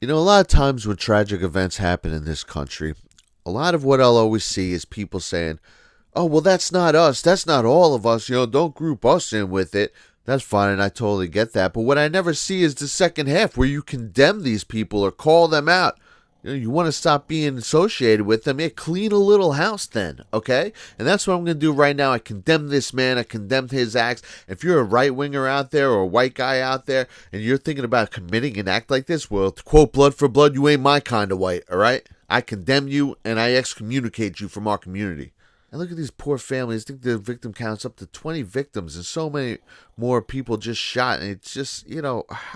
You know, a lot of times when tragic events happen in this country, a lot of what I'll always see is people saying, oh, well, that's not us. That's not all of us. Don't group us in with it. That's fine, and I totally get that. But what I never see is the second half where you condemn these people or call them out. You want to stop being associated with them. Yeah, clean a little house then, okay? And that's what I'm going to do right now. I condemn this man. I condemn his acts. If you're a right-winger out there or a white guy out there and you're thinking about committing an act like this, well, to quote blood for blood, you ain't my kind of white, all right? I condemn you and I excommunicate you from our community. And look at these poor families. I think the victim counts up to 20 victims and so many more people just shot. And it's just,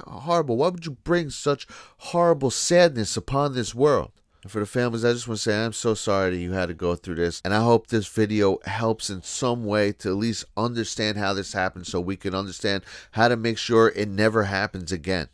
horrible. Why would you bring such horrible sadness upon this world? And for the families, I just want to say I'm so sorry that you had to go through this. And I hope this video helps in some way to at least understand how this happened so we can understand how to make sure it never happens again.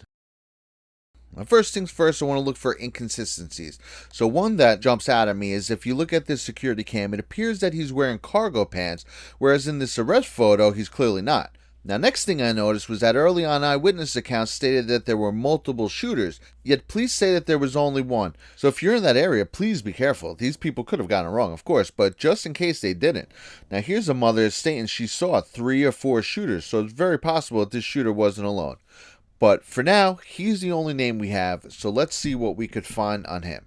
Now, first things first, I want to look for inconsistencies. So one that jumps out at me is if you look at this security cam, it appears that he's wearing cargo pants, whereas in this arrest photo, he's clearly not. Now, next thing I noticed was that early on eyewitness accounts stated that there were multiple shooters, yet police say that there was only one. So if you're in that area, please be careful. These people could have gotten it wrong, of course, but just in case they didn't. Now, here's a mother stating she saw 3 or 4 shooters, so it's very possible that this shooter wasn't alone. But for now, he's the only name we have, so let's see what we could find on him.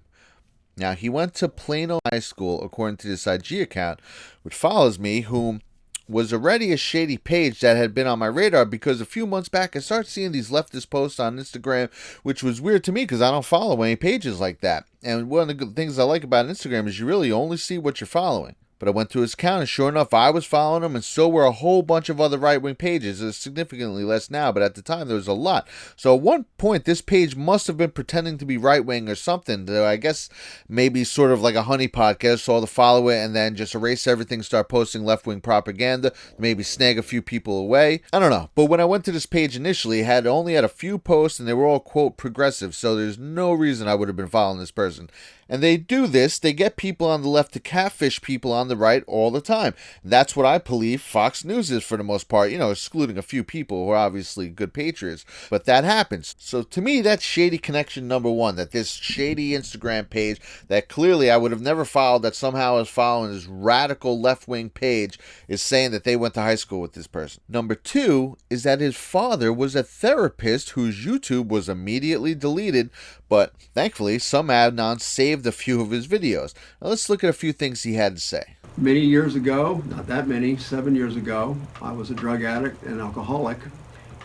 Now, he went to Plano High School, according to this IG account, which follows me, whom was already a shady page that had been on my radar because a few months back I started seeing these leftist posts on Instagram, which was weird to me because I don't follow any pages like that. And one of the good things I like about Instagram is you really only see what you're following. But I went to his account, and sure enough, I was following him, and so were a whole bunch of other right-wing pages. There's significantly less now, but at the time, there was a lot. So at one point, this page must have been pretending to be right-wing or something. I guess maybe sort of like a honeypot, get us all to follow it, and then just erase everything, start posting left-wing propaganda, maybe snag a few people away. I don't know. But when I went to this page initially, it only had a few posts, and they were all, quote, progressive, so there's no reason I would have been following this person. And they do this, they get people on the left to catfish people on the right all the time. That's what I believe Fox News is for the most part, excluding a few people who are obviously good patriots. But that happens. So to me, that's shady connection number one, that this shady Instagram page that clearly I would have never followed, that somehow is following this radical left-wing page, is saying that they went to high school with this person. Number two is that his father was a therapist whose YouTube was immediately deleted, but thankfully some admins saved a few of his videos. Now let's look at a few things he had to say. Many years ago, not that many, 7 years ago, I was a drug addict and alcoholic,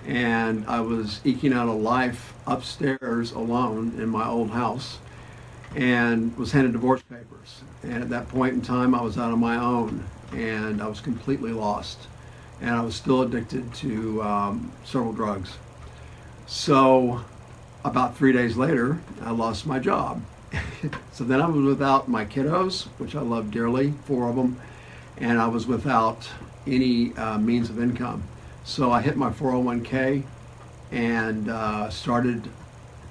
and I was eking out a life upstairs alone in my old house and was handed divorce papers. And at that point in time, I was out on my own and I was completely lost. And I was still addicted to several drugs. So about 3 days later, I lost my job. So then I was without my kiddos, which I love dearly, 4 of them, and I was without any means of income. So I hit my 401k and started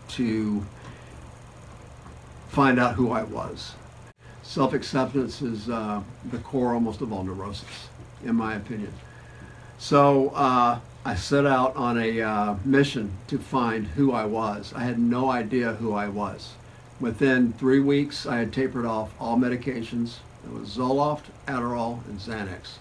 to find out who I was. Self-acceptance is the core almost of all neurosis, in my opinion. So I set out on a mission to find who I was. I had no idea who I was. Within 3 weeks, I had tapered off all medications. It was Zoloft, Adderall, and Xanax.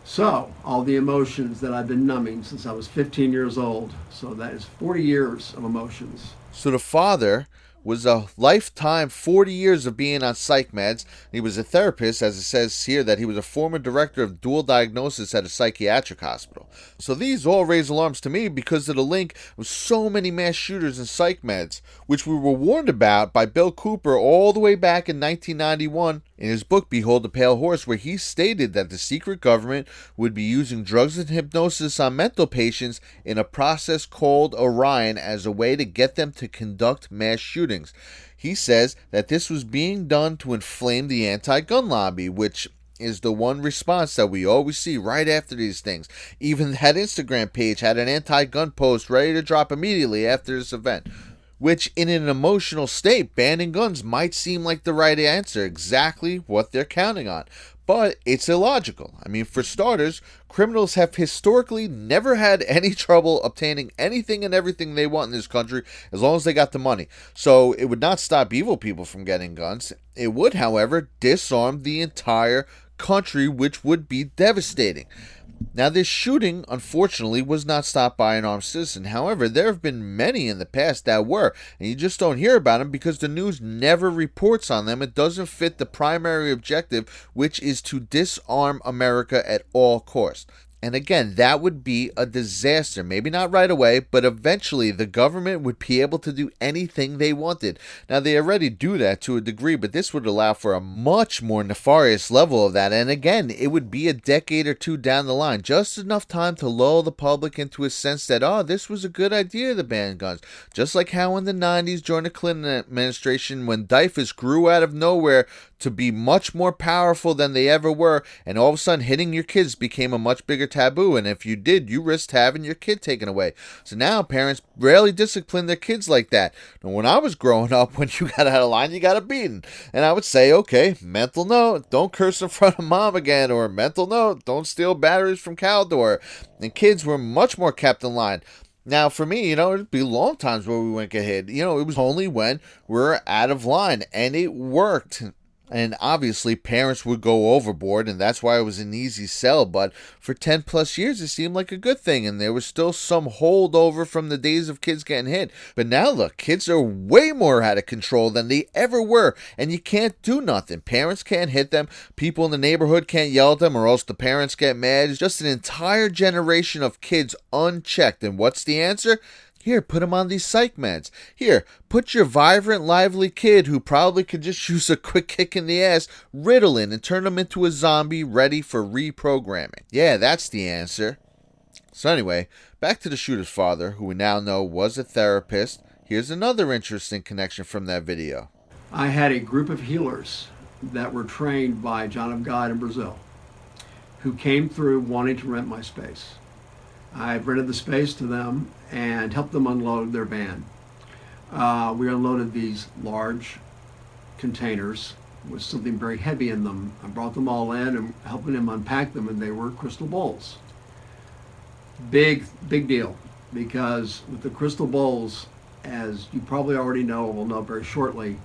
So, all the emotions that I've been numbing since I was 15 years old. So that is 40 years of emotions. So the father was a lifetime 40 years of being on psych meds. He was a therapist, as it says here, that he was a former director of dual diagnosis at a psychiatric hospital. So these all raise alarms to me because of the link of so many mass shooters and psych meds, which we were warned about by Bill Cooper all the way back in 1991 in his book Behold the Pale Horse, where he stated that the secret government would be using drugs and hypnosis on mental patients in a process called Orion as a way to get them to conduct mass shootings. He says that this was being done to inflame the anti-gun lobby, which is the one response that we always see right after these things. Even that Instagram page had an anti-gun post ready to drop immediately after this event, which in an emotional state, banning guns might seem like the right answer, exactly what they're counting on. But it's illogical. I mean, for starters, criminals have historically never had any trouble obtaining anything and everything they want in this country as long as they got the money. So it would not stop evil people from getting guns. It would, however, disarm the entire country, which would be devastating. Now, this shooting, unfortunately, was not stopped by an armed citizen. However, there have been many in the past that were, and you just don't hear about them because the news never reports on them. It doesn't fit the primary objective, which is to disarm America at all costs. And again, that would be a disaster. Maybe not right away, but eventually the government would be able to do anything they wanted. Now, they already do that to a degree, but this would allow for a much more nefarious level of that. And again, it would be a decade or two down the line. Just enough time to lull the public into a sense that, oh, this was a good idea to ban guns. Just like how in the 90s during the Clinton administration, when DIFAS grew out of nowhere to be much more powerful than they ever were, and all of a sudden hitting your kids became a much bigger taboo, and if you did, you risked having your kid taken away. So now parents rarely discipline their kids like that. Now, when I was growing up, when you got out of line, you got a beating. And I would say, okay, mental note, don't curse in front of mom again, or mental note, don't steal batteries from Caldor. And kids were much more kept in line. Now, for me, it'd be long times where we wouldn't get hit. It was only when we were out of line, and it worked. And obviously, parents would go overboard, and that's why it was an easy sell. But for 10 plus years, it seemed like a good thing, and there was still some holdover from the days of kids getting hit. But now, look, kids are way more out of control than they ever were, and you can't do nothing. Parents can't hit them, people in the neighborhood can't yell at them, or else the parents get mad. It's just an entire generation of kids unchecked. And what's the answer? Here, put him on these psych meds. Here, put your vibrant, lively kid who probably could just use a quick kick in the ass, Ritalin, and turn him into a zombie ready for reprogramming. Yeah, that's the answer. So anyway, back to the shooter's father, who we now know was a therapist. Here's another interesting connection from that video. I had a group of healers that were trained by John of God in Brazil who came through wanting to rent my space. I rented the space to them and helped them unload their van. We unloaded these large containers with something very heavy in them. I brought them all in and helping them unpack them, and they were crystal bowls. Big deal, because with the crystal bowls, as you probably already know, will know very shortly,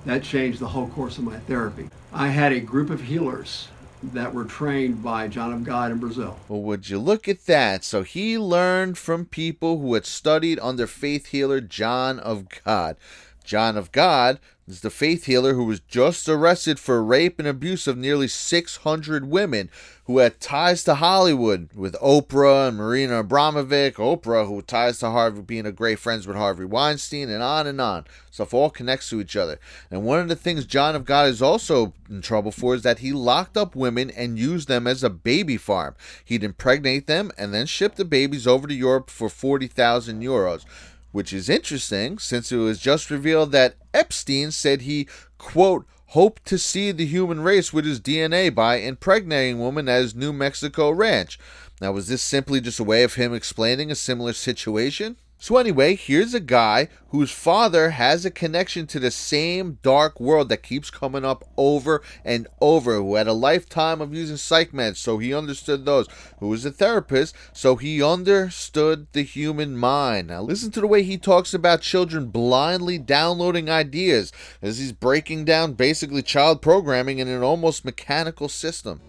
that changed the whole course of my therapy. I had a group of healers that were trained by John of God in Brazil. Well, would you look at that? So he learned from people who had studied under faith healer John of God. John of God is the faith healer who was just arrested for rape and abuse of nearly 600 women, who had ties to Hollywood with Oprah and Marina Abramovic. Oprah, who ties to Harvey, being a great friends with Harvey Weinstein, and on and on. Stuff all connects to each other. And one of the things John of God is also in trouble for is that he locked up women and used them as a baby farm. He'd impregnate them and then ship the babies over to Europe for 40,000 euros. Which is interesting, since it was just revealed that Epstein said he, quote, hoped to see the human race with his DNA by impregnating women at his New Mexico ranch. Now, was this simply just a way of him explaining a similar situation? So anyway, here's a guy whose father has a connection to the same dark world that keeps coming up over and over, who had a lifetime of using psych meds, so he understood those, who was a therapist, so he understood the human mind. Now listen to the way he talks about children blindly downloading ideas, as he's breaking down basically child programming in an almost mechanical system.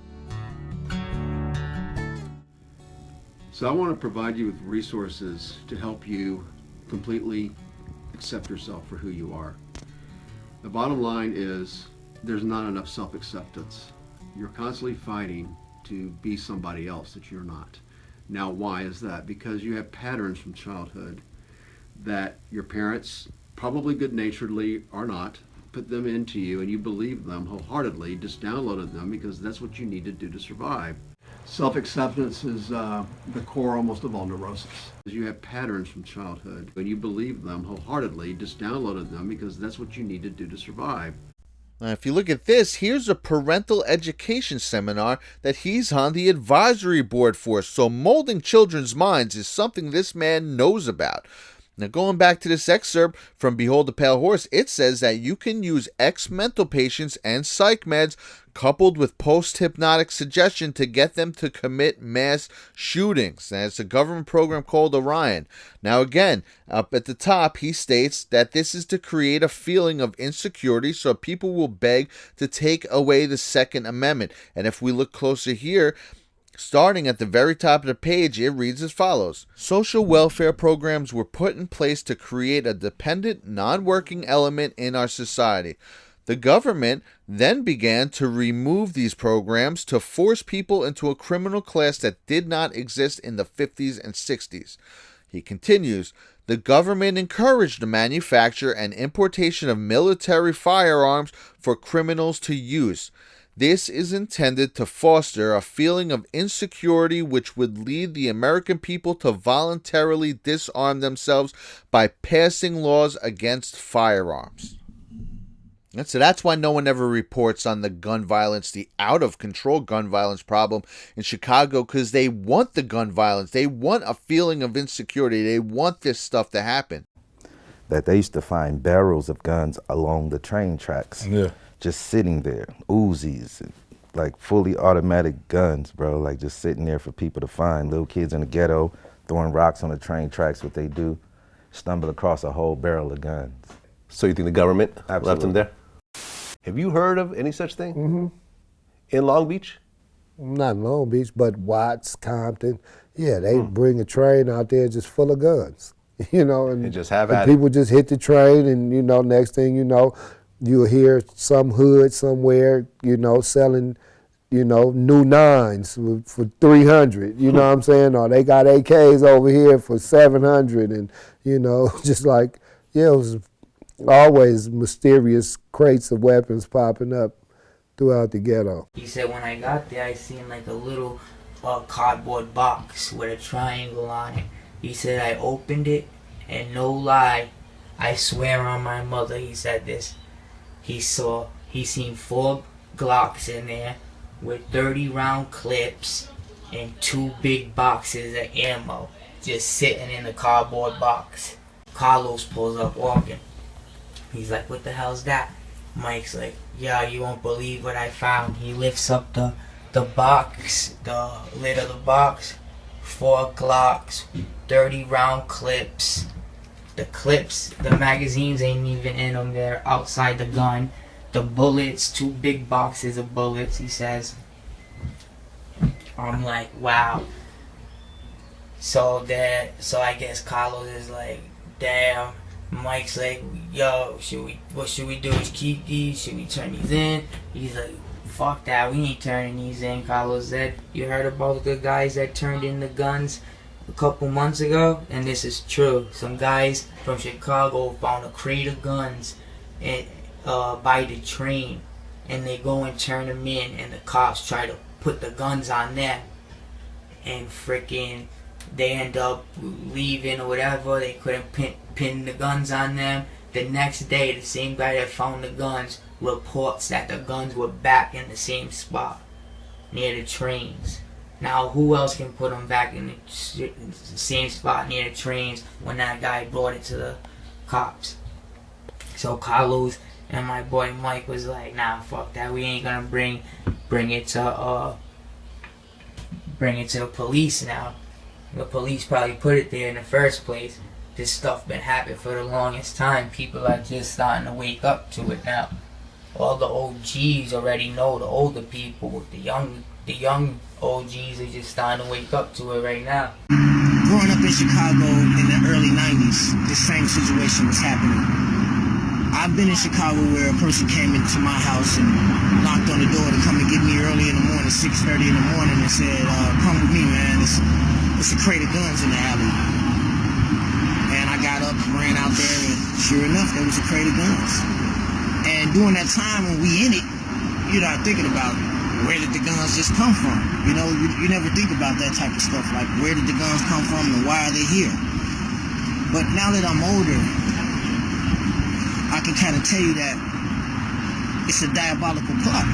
So I want to provide you with resources to help you completely accept yourself for who you are. The bottom line is there's not enough self-acceptance. You're constantly fighting to be somebody else that you're not. Now, why is that? Because you have patterns from childhood that your parents, probably good-naturedly or not, put them into you, and you believe them wholeheartedly, just downloaded them because that's what you need to do to survive. Self-acceptance is the core almost of all neurosis. You have patterns from childhood, and you believe them wholeheartedly, just downloaded them because that's what you need to do to survive. Now, if you look at this, here's a parental education seminar that he's on the advisory board for. So molding children's minds is something this man knows about. Now, going back to this excerpt from Behold the Pale Horse, it says that you can use ex-mental patients and psych meds coupled with post-hypnotic suggestion to get them to commit mass shootings. And it's a government program called Orion. Now, again, up at the top, he states that this is to create a feeling of insecurity so people will beg to take away the Second Amendment. And if we look closer here, starting at the very top of the page, it reads as follows. Social welfare programs were put in place to create a dependent, non-working element in our society. The government then began to remove these programs to force people into a criminal class that did not exist in the 50s and 60s. He continues, the government encouraged the manufacture and importation of military firearms for criminals to use. This is intended to foster a feeling of insecurity which would lead the American people to voluntarily disarm themselves by passing laws against firearms. And so that's why no one ever reports on the gun violence, the out-of-control gun violence problem in Chicago, because they want the gun violence. They want a feeling of insecurity. They want this stuff to happen. That they used to find barrels of guns along the train tracks. Yeah. Just sitting there, Uzis, like fully automatic guns, bro, like just sitting there for people to find. Little kids in the ghetto throwing rocks on the train tracks, what they do, stumble across a whole barrel of guns. So you think the government Absolutely. left them there? Have you heard of any such thing? Mm-hmm. In Long Beach? Not Long Beach, but Watts, Compton. Yeah, they bring a train out there just full of guns, you know, and just have and at it. people just hit the train, and you know, next thing you know, you'll hear some hood somewhere, you know, selling, you know, new nines for 300. You know what I'm saying? Or they got AKs over here for 700, and you know, just like, yeah, it was always mysterious crates of weapons popping up throughout the ghetto. He said when I got there, I seen like a little cardboard box with a triangle on it. He said I opened it, and no lie, I swear on my mother, he said this. He seen 4 Glocks in there with 30 round clips and 2 big boxes of ammo just sitting in the cardboard box. Carlos pulls up walking. He's like, what the hell's that? Mike's like, yeah, you won't believe what I found. He lifts up the box, the lid of the box, 4 Glocks, 30 round clips. The clips, the magazines ain't even in them, they're outside the gun. The bullets, 2 big boxes of bullets, he says. I'm like, wow. So I guess Carlos is like, damn. Mike's like, yo, what should we do? Is keep these? Should we turn these in? He's like, fuck that, we ain't turning these in. Carlos said, you heard about the guys that turned in the guns a couple months ago? And this is true. Some guys from Chicago found a crate of guns by the train, and they go and turn them in, and the cops try to put the guns on them, and freaking they end up leaving or whatever. They couldn't pin the guns on them. The next day, the same guy that found the guns reports that the guns were back in the same spot near the trains. Now, who else can put them back in the same spot near the trains when that guy brought it to the cops? So Carlos and my boy Mike was like, nah, fuck that. We ain't gonna bring it to the police now. The police probably put it there in the first place. This stuff been happening for the longest time. People are just starting to wake up to it now. All the OGs already know. The older people, the young OGs are just starting to wake up to it right now. Growing up in Chicago in the early 90s, the same situation was happening. I've been in Chicago where a person came into my house and knocked on the door to come and get me early in the morning, 6:30 in the morning, and said, come with me, man. It's a crate of guns in the alley. And I got up and ran out there, and sure enough, there was a crate of guns. And during that time when we in it, you're not thinking about where did the guns just come from. You know, you never think about that type of stuff, like where did the guns come from and why are they here? But now that I'm older, I can kind of tell you that it's a diabolical plot.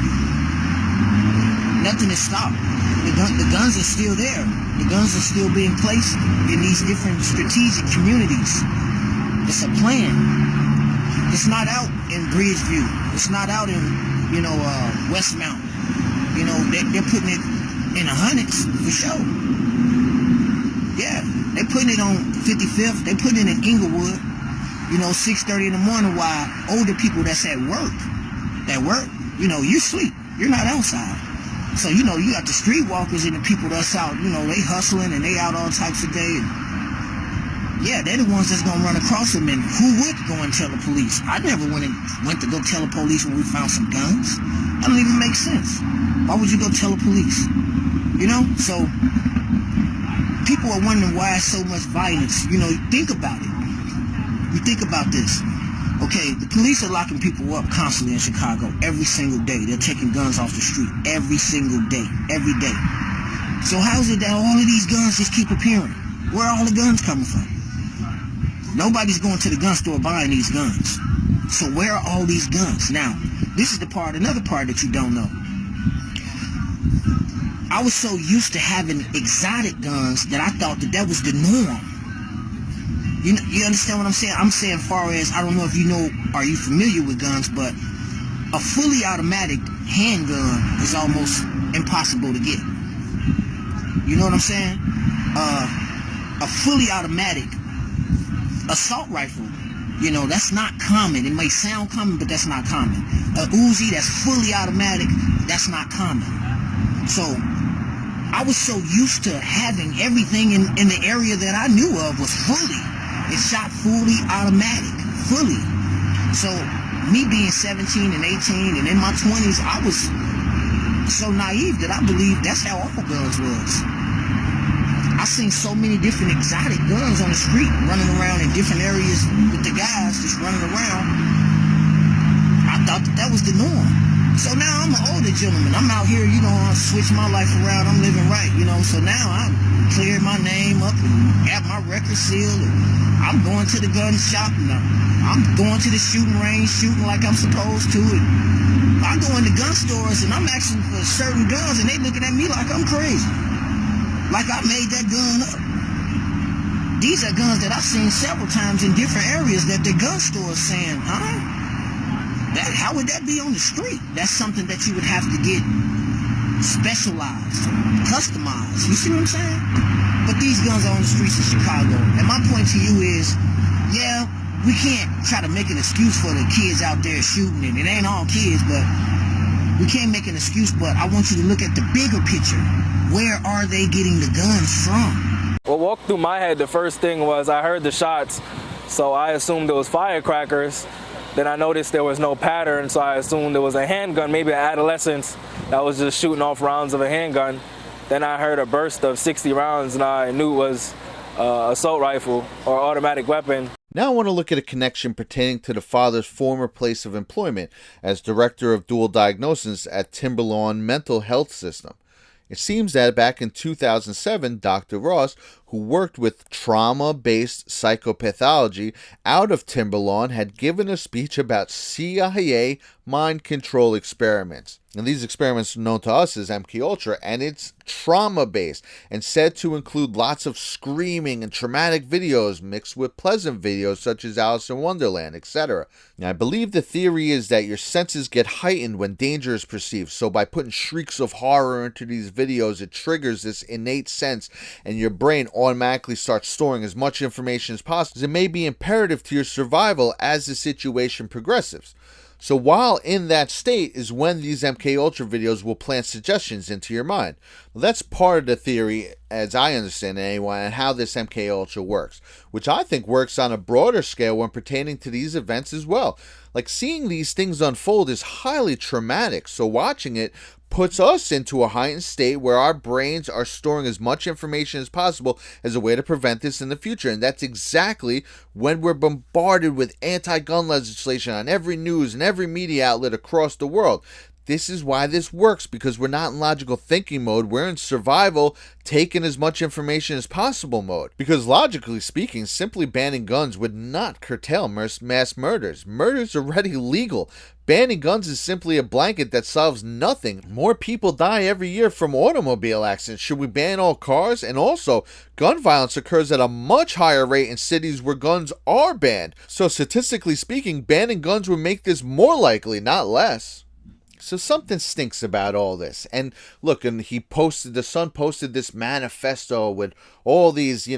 Nothing is stopped. The guns are still there. The guns are still being placed in these different strategic communities It's a plan. It's not out in Bridgeview. It's not out in, Westmount. They're putting it in the hundreds for sure. Yeah, they putting it on 55th. They putting it in Inglewood. 6:30 in the morning while older people that's at work, you sleep. You're not outside. So, you got the streetwalkers and the people that's out, they hustling and they out all types of day. And yeah, they're the ones that's gonna run across them, and who would go and tell the police? I never went to go tell the police when we found some guns. That don't even make sense. Why would you go tell the police? So people are wondering why so much violence. Think about it. You think about this. Okay, the police are locking people up constantly in Chicago every single day. They're taking guns off the street every single day, every day. So how is it that all of these guns just keep appearing? Where are all the guns coming from? Nobody's going to the gun store buying these guns. So where are all these guns? Now, this is another part that you don't know. I was so used to having exotic guns that I thought that was the norm. You understand what I'm saying? I'm saying far as, I don't know if are you familiar with guns, but a fully automatic handgun is almost impossible to get. You know what I'm saying? A fully automatic assault rifle, that's not common. It may sound common, but that's not common. A Uzi that's fully automatic, that's not common. So I was so used to having everything in the area that I knew of was fully. It shot fully automatic, fully. So me being 17 and 18 and in my 20s, I was so naive that I believed that's how all guns was. I seen so many different exotic guns on the street running around in different areas with the guys just running around. I thought that was the norm. So now I'm an older gentleman. I'm out here, I switch my life around. I'm living right, So now I'm clearing my name up and have my record sealed. And I'm going to the gun shop and I'm going to the shooting range, shooting like I'm supposed to. And I go into gun stores and I'm asking for certain guns and they looking at me like I'm crazy. Like I made that gun up. These are guns that I've seen several times in different areas that the gun store is saying, how would that be on the street? That's something that you would have to get specialized, customized. You see what I'm saying? But these guns are on the streets of Chicago. And my point to you is, yeah, we can't try to make an excuse for the kids out there shooting, and it ain't all kids, but we can't make an excuse, but I want you to look at the bigger picture. Where are they getting the guns from? What walked through my head, the first thing was I heard the shots, so I assumed it was firecrackers. Then I noticed there was no pattern, so I assumed it was a handgun, maybe an adolescent that was just shooting off rounds of a handgun. Then I heard a burst of 60 rounds, and I knew it was assault rifle or automatic weapon. Now I want to look at a connection pertaining to the father's former place of employment as director of dual diagnosis at Timberlawn Mental Health System. It seems that back in 2007, Dr. Ross, who worked with trauma-based psychopathology out of Timberlawn, had given a speech about CIA mind control experiments. And these experiments are known to us as MKUltra, and it's trauma-based and said to include lots of screaming and traumatic videos mixed with pleasant videos such as Alice in Wonderland, etc. Now, I believe the theory is that your senses get heightened when danger is perceived, so by putting shrieks of horror into these videos, it triggers this innate sense, and your brain automatically starts storing as much information as possible. It may be imperative to your survival as the situation progresses. So while in that state is when these MKUltra videos will plant suggestions into your mind. Well, that's part of the theory, as I understand it anyway, and how this MKUltra works, which I think works on a broader scale when pertaining to these events as well. Like, seeing these things unfold is highly traumatic, so watching it puts us into a heightened state where our brains are storing as much information as possible as a way to prevent this in the future. And that's exactly when we're bombarded with anti-gun legislation on every news and every media outlet across the world. This is why this works, because we're not in logical thinking mode. We're in survival, taking as much information as possible mode. Because logically speaking, simply banning guns would not curtail mass murders. Murder's already legal. Banning guns is simply a blanket that solves nothing. More people die every year from automobile accidents. Should we ban all cars? And also, gun violence occurs at a much higher rate in cities where guns are banned. So statistically speaking, banning guns would make this more likely, not less. So something stinks about all this. And look, and the Sun posted this manifesto with all these,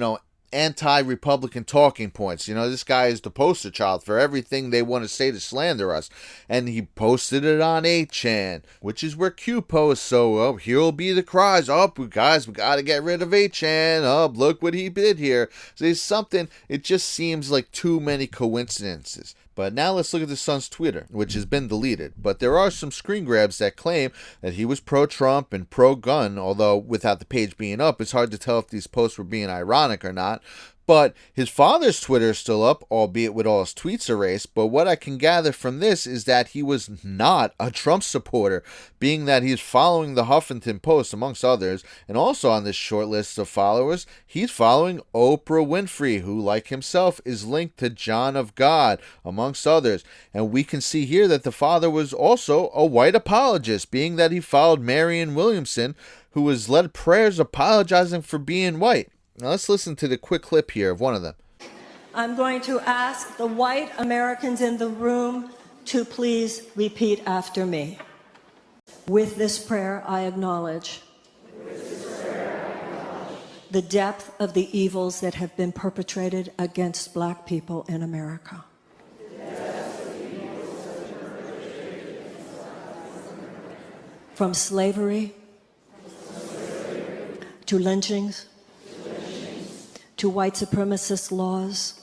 anti-Republican talking points. This guy is the poster child for everything they want to say to slander us. And he posted it on 8chan, which is where Q posts. So, here'll be the cries. Guys, we got to get rid of 8chan. Look what he did here. So there's something, it just seems like too many coincidences. But now let's look at the Sun's Twitter, which has been deleted. But there are some screen grabs that claim that he was pro-Trump and pro-gun, although without the page being up, it's hard to tell if these posts were being ironic or not. But his father's Twitter is still up, albeit with all his tweets erased. But what I can gather from this is that he was not a Trump supporter, being that he's following the Huffington Post, amongst others. And also on this short list of followers, he's following Oprah Winfrey, who, like himself, is linked to John of God, amongst others. And we can see here that the father was also a white apologist, being that he followed Marianne Williamson, who has led prayers apologizing for being white. Now let's listen to the quick clip here of one of them. I'm going to ask the white Americans in the room to please repeat after me. With this prayer, I acknowledge the depth of the evils that have been perpetrated against black people in America. From slavery to lynchings, to white supremacist laws,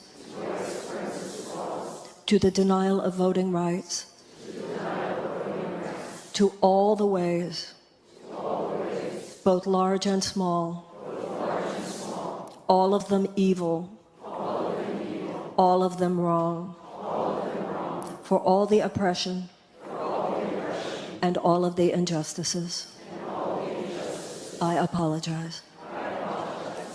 to the denial of voting rights, to all the ways, both large and small, all of them evil, all of them wrong, for all the oppression and all of the injustices. I apologize.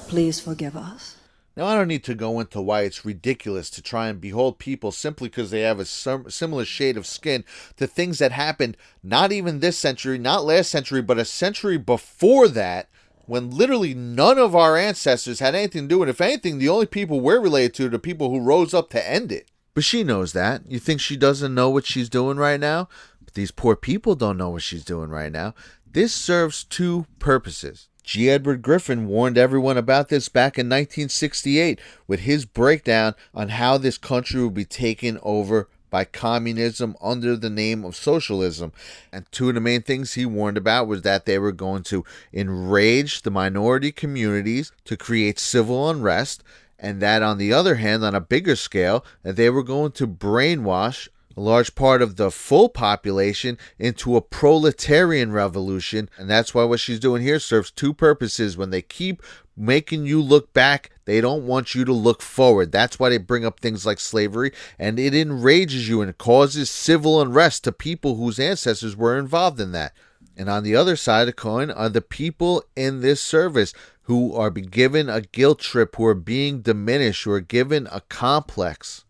Please forgive us. Now, I don't need to go into why it's ridiculous to try and behold people simply because they have a similar shade of skin to things that happened not even this century, not last century, but a century before that, when literally none of our ancestors had anything to do with it. If anything, the only people we're related to are the people who rose up to end it. But she knows that. You think she doesn't know what she's doing right now? But these poor people don't know what she's doing right now. This serves two purposes. G. Edward Griffin warned everyone about this back in 1968 with his breakdown on how this country would be taken over by communism under the name of socialism. And two of the main things he warned about was that they were going to enrage the minority communities to create civil unrest, and that on the other hand, on a bigger scale, that they were going to brainwash a large part of the full population into a proletarian revolution. And that's why what she's doing here serves two purposes. When they keep making you look back, they don't want you to look forward. That's why they bring up things like slavery, and it enrages you and causes civil unrest to people whose ancestors were involved in that. And on the other side of the coin are the people in this service who are given a guilt trip, who are being diminished, who are given a complex.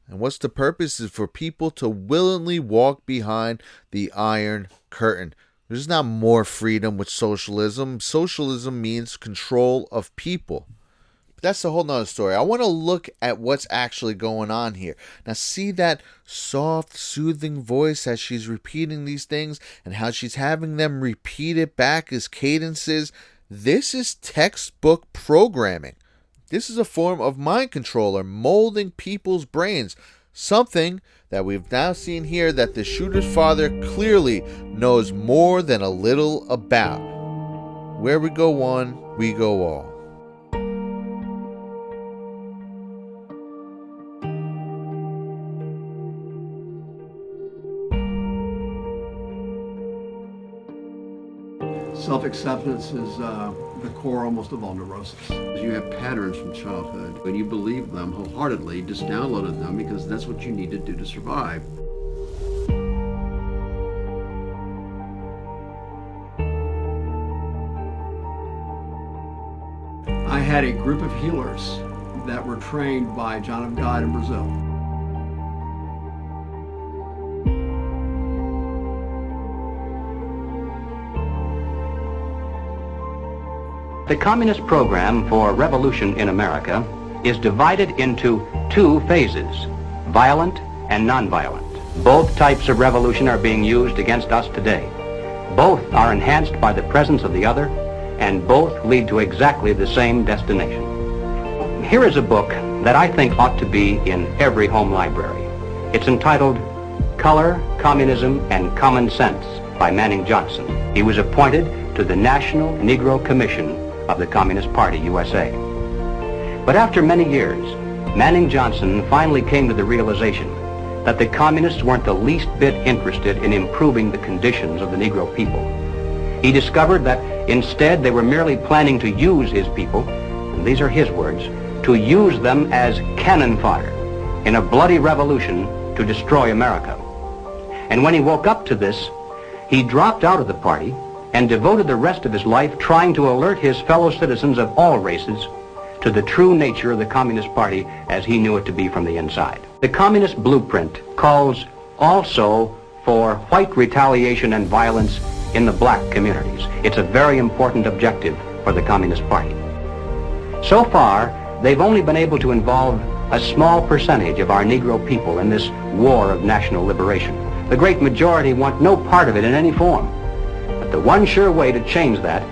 And what's the purpose? Is for people to willingly walk behind the Iron Curtain. There's not more freedom with socialism. Socialism means control of people. But that's a whole nother story. I want to look at what's actually going on here. Now see that soft, soothing voice as she's repeating these things and how she's having them repeat it back as cadences. This is textbook programming. This is a form of mind control or molding people's brains. Something that we've now seen here that the shooter's father clearly knows more than a little about. Where we go one, we go all. Self-acceptance is the core almost of all neurosis. You have patterns from childhood. When you believe them wholeheartedly, just downloaded them because that's what you need to do to survive. had a group of healers that were trained by John of God in Brazil. The communist program for revolution in America is divided into two phases, violent and nonviolent. Both types of revolution are being used against us today. Both are enhanced by the presence of the other, and both lead to exactly the same destination. Here is a book that I think ought to be in every home library. It's entitled Color, Communism, and Common Sense by Manning Johnson. He was appointed to the National Negro Commission of the Communist Party, USA. But after many years, Manning Johnson finally came to the realization that the communists weren't the least bit interested in improving the conditions of the Negro people. He discovered that instead they were merely planning to use his people, and these are his words, to use them as cannon fodder in a bloody revolution to destroy America. And when he woke up to this, he dropped out of the party and devoted the rest of his life trying to alert his fellow citizens of all races to the true nature of the Communist Party as he knew it to be from the inside. The Communist Blueprint calls also for white retaliation and violence in the black communities. It's a very important objective for the Communist Party. So far, they've only been able to involve a small percentage of our Negro people in this war of national liberation. The great majority want no part of it in any form. But the one sure way to change that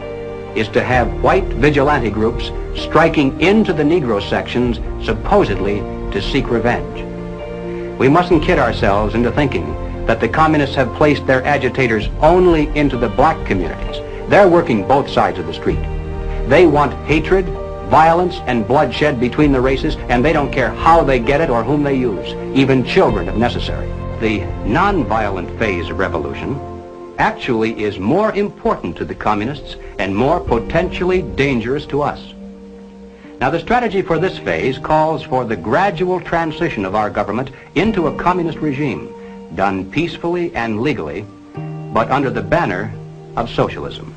is to have white vigilante groups striking into the Negro sections supposedly to seek revenge. We mustn't kid ourselves into thinking that the communists have placed their agitators only into the black communities. They're working both sides of the street. They want hatred, violence, and bloodshed between the races, and they don't care how they get it or whom they use, even children if necessary. The nonviolent phase of revolution actually is more important to the communists and more potentially dangerous to us. Now, the strategy for this phase calls for the gradual transition of our government into a communist regime, done peacefully and legally, but under the banner of socialism.